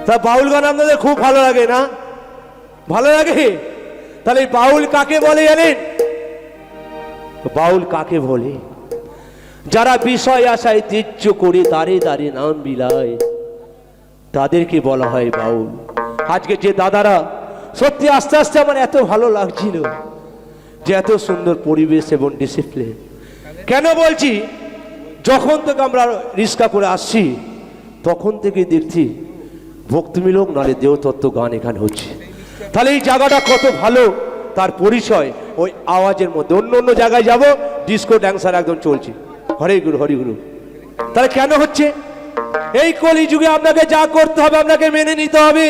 তা বাউল গান আপনাদের খুব ভালো লাগে না? ভালো লাগে? তাহলে বাউল কাকে বলে জানেন? বাউল কাকে বলে? যারা বিষয় আশায় তীর্য করে দাঁড়ে দাঁড়ে নাম বিলায়, তাদেরকে বলা হয় বাউল। আজকে যে দাদারা, সত্যি আস্তে আস্তে আমার এত ভালো লাগছিল যে এত সুন্দর পরিবেশ এবং ডিসিপ্লিন। কেন বলছি, যখন থেকে আমরা রিক্সা করে আসছি তখন থেকে দেখছি ভক্তিমূলক নালে দেহতত্ত্ব গান এখানে হচ্ছে। তাহলে এই জায়গাটা কত ভালো, তার পরিচয় ওই আওয়াজের মধ্যে। অন্য অন্য জায়গায় যাব, ডিস্কো ড্যান্সার একদম চলছে, হরে গুরু হরি গুরু। তাহলে কেন হচ্ছে? এই কলি যুগে আপনাকে যা করতে হবে আপনাকে মেনে নিতে হবে।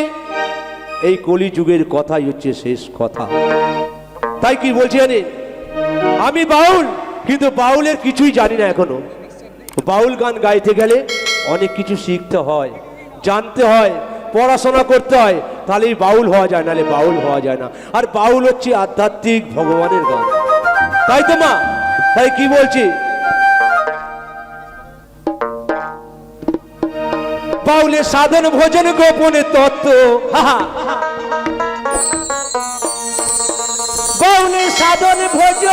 এই কলি যুগের কথাই হচ্ছে শেষ কথা। তাই কি বলছি জানেন, আমি বাউল, কিন্তু বাউলের কিছুই জানি না এখনো। বাউল গান গাইতে গেলে অনেক কিছু শিখতে হয়, জানতে হয়, পড়াশোনা করতে হয়, তাহলেই বাউল হওয়া যায়, নাহলে বাউল হওয়া যায় না। আর বাউল হচ্ছে আধ্যাত্মিক ভগবানের গান, তাই তো মা? তাই কি বলছি, বাউলের সাধন ভোজন গোপনে তত্ত্ব, বাউলের সাধন ভোজন,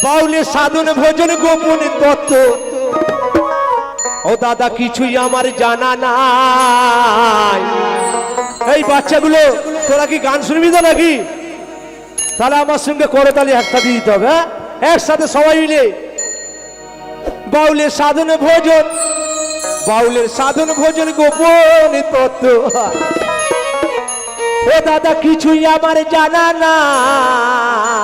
বাউলের সাধন ভোজন গোপনে তত্ত্ব। ও দাদা কিছুই আমার জানা নাই। এই বাচ্চাগুলো, তোরা কি গান শুনবি তো নাকি? তাহলে আমার সঙ্গে করে তাহলে একসাথে দিতে হবে, হ্যাঁ? একসাথে সবাই মিলে বাউলের সাধন ভোজন, বাউলের সাধন ভোজন গোপন তত্ত্ব। ও দাদা কিছুই আমার জানা নাই,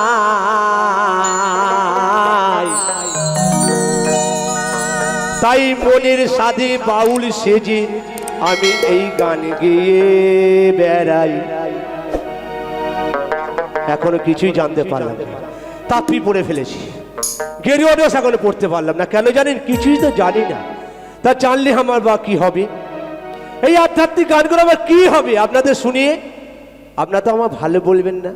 তাই মনের সাধে বাউল সেজে আমি এই গান গেয়ে বেড়াই। এখনো কিছুই জানতে পারলাম না, তাপি পড়ে ফেলেছি, গেরুয়া ড্রেস এখনো পড়তে পারলাম না। কেন জানেন? কিছুই তো জানি না। তা জানলে আমার বা কি হবে? এই আধ্যাত্মিক গানগুলো আমার কি হবে আপনাদের শুনিয়ে? আপনারা তো আমার ভালো বলবেন না,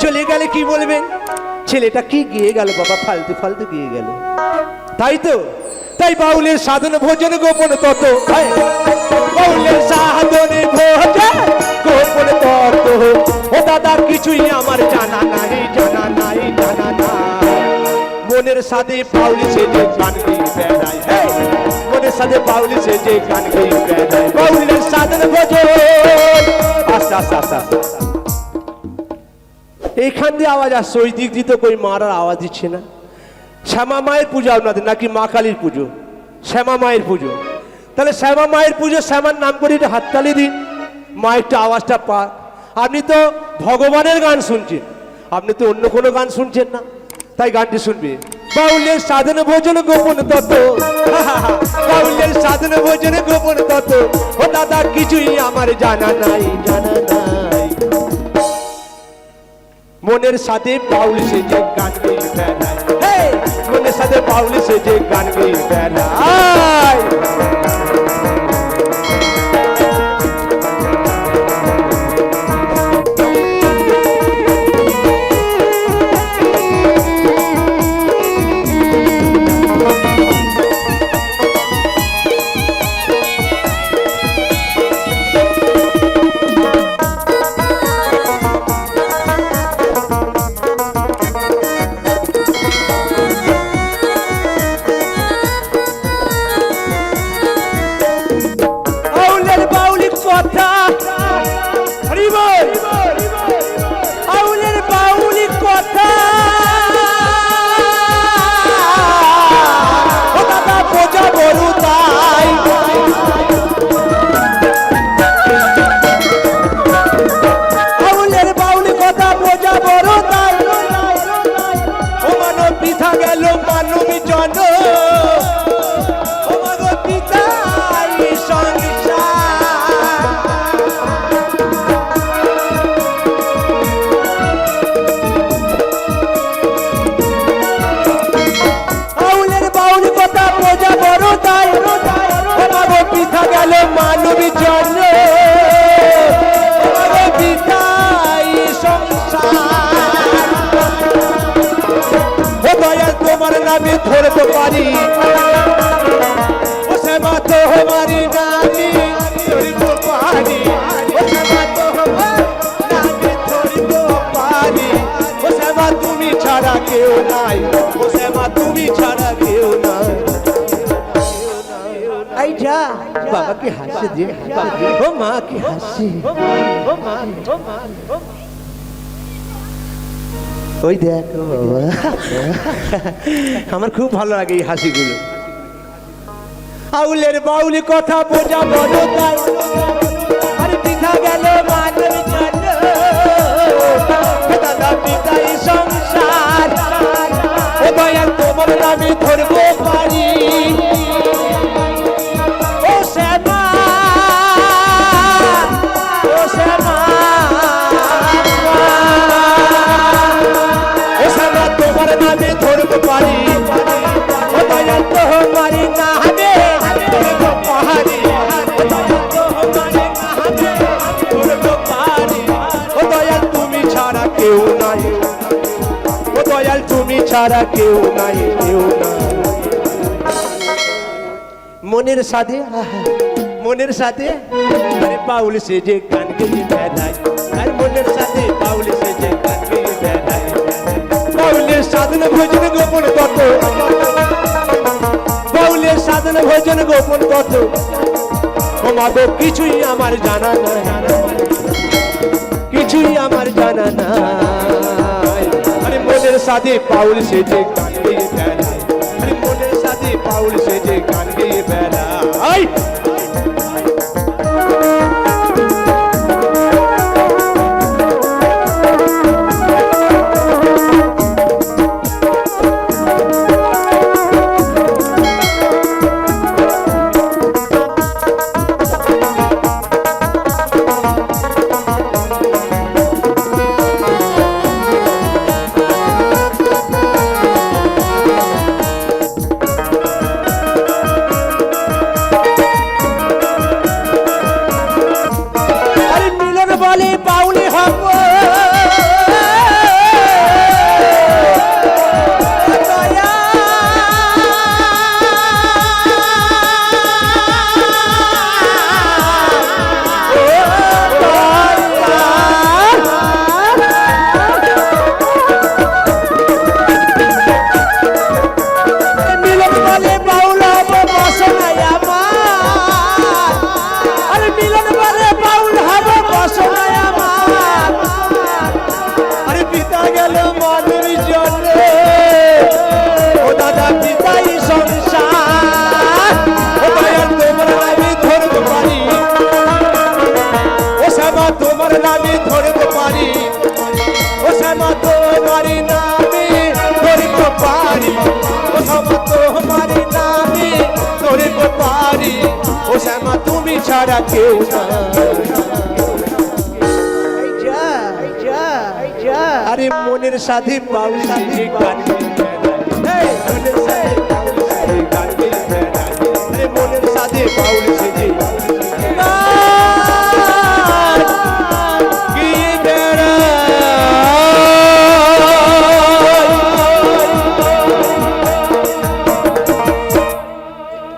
চলে গেলে কি বলবেন, ছেলেটা কি গিয়ে গেল বাবা, ফালতু ফালতু গিয়ে গেল, তাই তো? তাই বাউলের সাধন ভোজন গোপন তত্ত্ব, বাউলের সাধন ভোজন গোপন তত্ত্ব। ও দাদা কিছুই আমার জানা নাই, জানা নাই, জানা নাই। মনের সাথে বাউল সেজে গান গেয়ে বেড়াই, মনের সাথে বাউল সেজে গান গেয়ে বেড়াই। বাউলের সাধন ভোজন, আস্তে আস্তে আস্তে আস্তে এইখান দিয়ে আওয়াজ আসছে, ওই দিক দিয়ে তো কই মারার আওয়াজ দিচ্ছে না। শ্যামা মায়ের পুজো আপনাদের নাকি মা কালীর পুজো? শ্যামা মায়ের পুজো। তাহলে শ্যামা মায়ের পুজো, শ্যামার নাম করে একটু হাততালি দিন, মা একটু আওয়াজটা পাক। আপনি তো ভগবানের গান শুনছেন, আপনি তো অন্য কোনো গান শুনছেন না, তাই গানটি শুনবে। বাউলের সাধন ভোজন গোপন তত্ত্ব, বাউলের সাধন ভোজন গোপন তত্ত্ব। ও দাদা কিছুই আমার জানা নাই, জানা নাই। মনের সাথে বাউল সেজে গান গেয়ে বেড়াই, মনের সাথে বাউল সেজে গান গেয়ে বেড়াই। তোমার নামে ধরতে পারি ও শ্যামা তোমারি নামে ধরতে পারি ও শ্যামা তোমার নামে ধরতে পারি ও শ্যামা তুমি ছাড়া কেউ নাই ও শ্যামা তুমি ছাড়া কেউ নাই আই যা বাবা কি হাসি দিয়ে ও মা কি হাসি ওই দেখো বাবা আমার খুব ভালো লাগে এই হাসিগুলো আউলের বাউলি কথা বোঝা বড় তাই আর পিতা গেল মানব জন্য দাদা পিতাই সংসার ও দয়াল তোমার নামে ধরবো পারি ও শ্যামা ও শ্যামা ও শ্যামা তোমার নামে ধরবো পারি ও দয়াল তোমারি নামে ধরবো পারি ও দয়াল তোমারি নামে ধরবো পারি ও দয়াল তুমি ছাড়া কেউ নাই ও দয়াল তুমি ছাড়া কেউ নাই কেউ নাই মনের সাথে মনের সাথে আরে পাউল সে যে গান গেয়ে বেড়ায় আর মনের সাথে পাউল সে যে গান গেয়ে বেড়ায় পাউলের সাধন ভোজন গোপন কত পাউলের সাধন ভোজন গোপন কত ও মাগো কিছুই আমার জানা নাই কিছুই আমার জানা নাই আরে মনের সাথে পাউল সে যে গান গেয়ে বেড়ায় আরে মনের সাথে পাউল সে যে গান গেয়ে বেড়ায় ছাড়া কেউ আরে মনের সাথে পাউল সে যে গান মনের সাথে পাউল সে যে